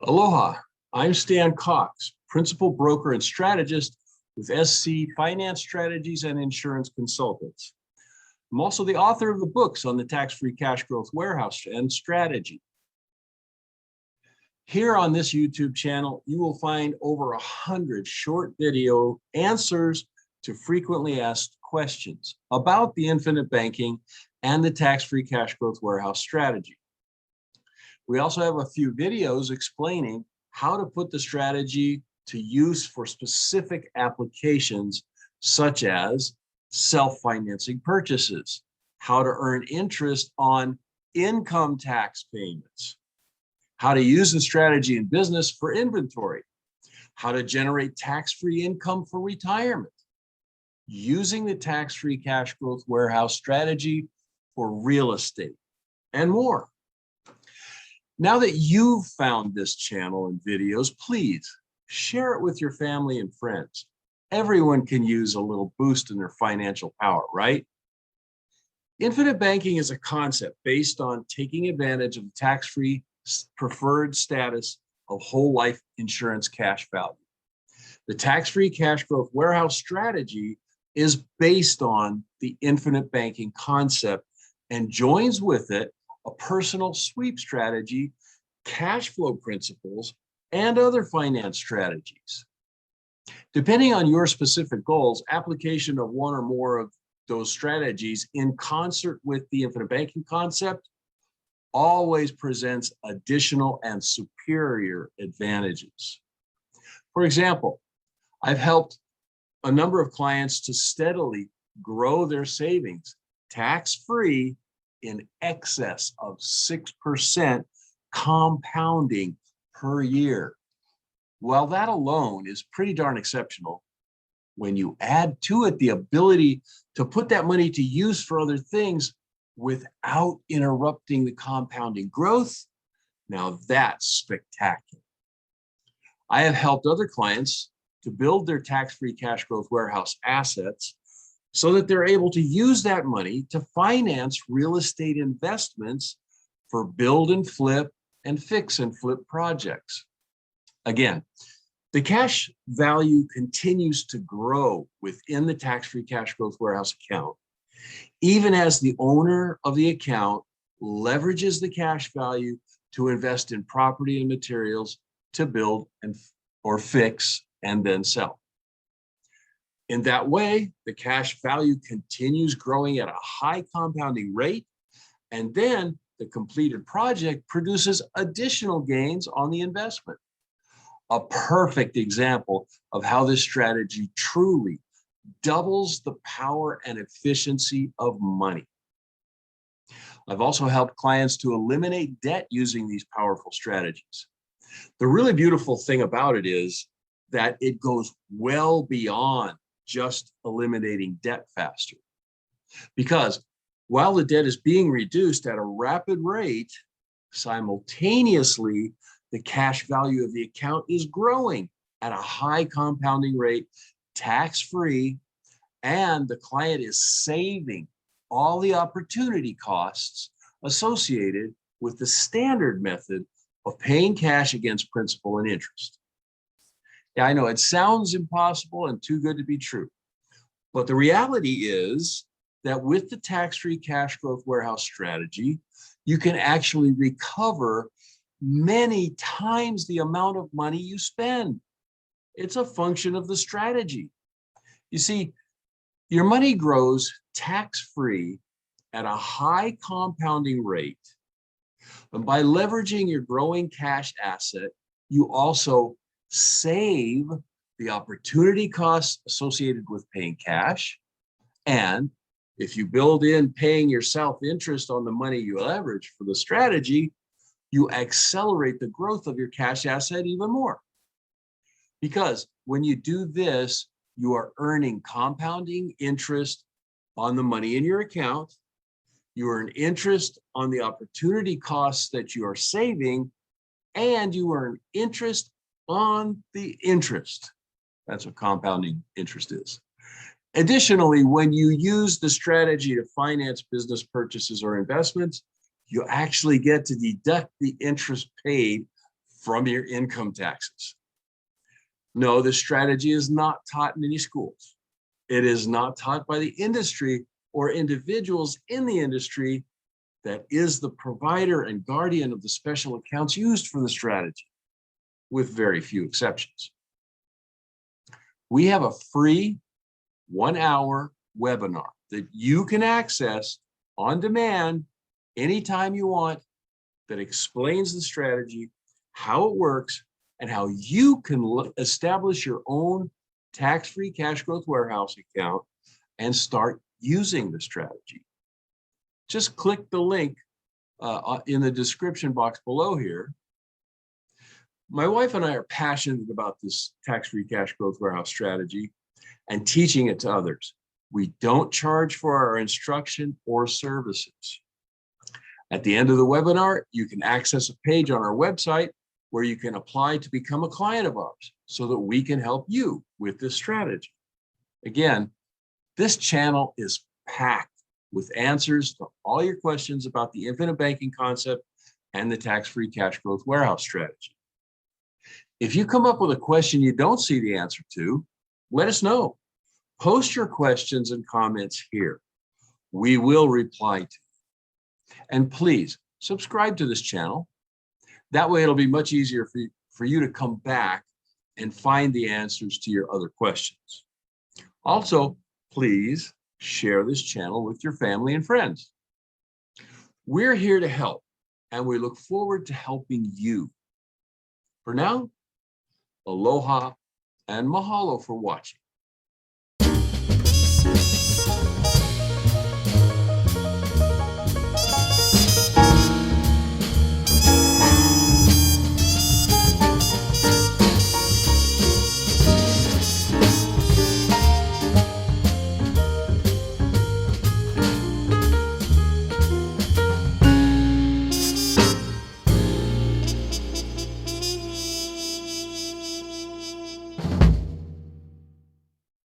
Aloha, I'm Stan Cox, Principal Broker and Strategist with SC Finance Strategies and Insurance Consultants. I'm also the author of the books on the tax-free cash growth warehouse and strategy. Here on this YouTube channel, you will find over 100 short video answers to frequently asked questions about the infinite banking and the tax-free cash growth warehouse strategy. We also have a few videos explaining how to put the strategy to use for specific applications, such as self-financing purchases, how to earn interest on income tax payments, how to use the strategy in business for inventory, how to generate tax-free income for retirement, using the tax-free cash growth warehouse strategy for real estate, and more. Now that you've found this channel and videos, please share it with your family and friends. Everyone can use a little boost in their financial power, right? Infinite banking is a concept based on taking advantage of the tax-free preferred status of whole life insurance cash value. The tax-free cash growth warehouse strategy is based on the infinite banking concept and joins with it a personal sweep strategy, cash flow principles, and other finance strategies. Depending on your specific goals, application of one or more of those strategies in concert with the infinite banking concept always presents additional and superior advantages. For example, I've helped a number of clients to steadily grow their savings tax-free in excess of 6% compounding per year. While that alone is pretty darn exceptional, when you add to it the ability to put that money to use for other things without interrupting the compounding growth, now that's spectacular. I have helped other clients to build their tax-free cash growth warehouse assets so that they're able to use that money to finance real estate investments for build and flip and fix and flip projects. Again, the cash value continues to grow within the tax-free cash growth warehouse account, even as the owner of the account leverages the cash value to invest in property and materials to build or fix and then sell. In that way, the cash value continues growing at a high compounding rate, and then the completed project produces additional gains on the investment. A perfect example of how this strategy truly doubles the power and efficiency of money. I've also helped clients to eliminate debt using these powerful strategies. The really beautiful thing about it is that it goes well beyond just eliminating debt faster. Because while the debt is being reduced at a rapid rate, simultaneously, the cash value of the account is growing at a high compounding rate, tax-free, and the client is saving all the opportunity costs associated with the standard method of paying cash against principal and interest. Yeah, I know it sounds impossible and too good to be true, but the reality is that with the tax-free cash growth warehouse strategy, you can actually recover many times the amount of money you spend. It's a function of the strategy. You see, your money grows tax-free at a high compounding rate. And by leveraging your growing cash asset, you also save the opportunity costs associated with paying cash. And if you build in paying yourself interest on the money you leverage for the strategy, you accelerate the growth of your cash asset even more. Because when you do this, you are earning compounding interest on the money in your account. You earn interest on the opportunity costs that you are saving, and you earn interest on the interest. That's what compounding interest is. Additionally, when you use the strategy to finance business purchases or investments, you actually get to deduct the interest paid from your income taxes. No, this strategy is not taught in any schools. It is not taught by the industry or individuals in the industry that is the provider and guardian of the special accounts used for the strategy, with very few exceptions. We have a free 1-hour webinar that you can access on demand anytime you want that explains the strategy, how it works, and how you can establish your own tax-free cash growth warehouse account and start using the strategy. Just click the link in the description box below here. My wife and I are passionate about this tax-free cash growth warehouse strategy and teaching it to others. We don't charge for our instruction or services. At the end of the webinar, you can access a page on our website where you can apply to become a client of ours so that we can help you with this strategy. Again, this channel is packed with answers to all your questions about the infinite banking concept and the tax-free cash growth warehouse strategy. If you come up with a question you don't see the answer to, let us know. Post your questions and comments here. We will reply to you. And please subscribe to this channel. That way it'll be much easier for you to come back and find the answers to your other questions. Also, please share this channel with your family and friends. We're here to help, and we look forward to helping you. For now, aloha and mahalo for watching.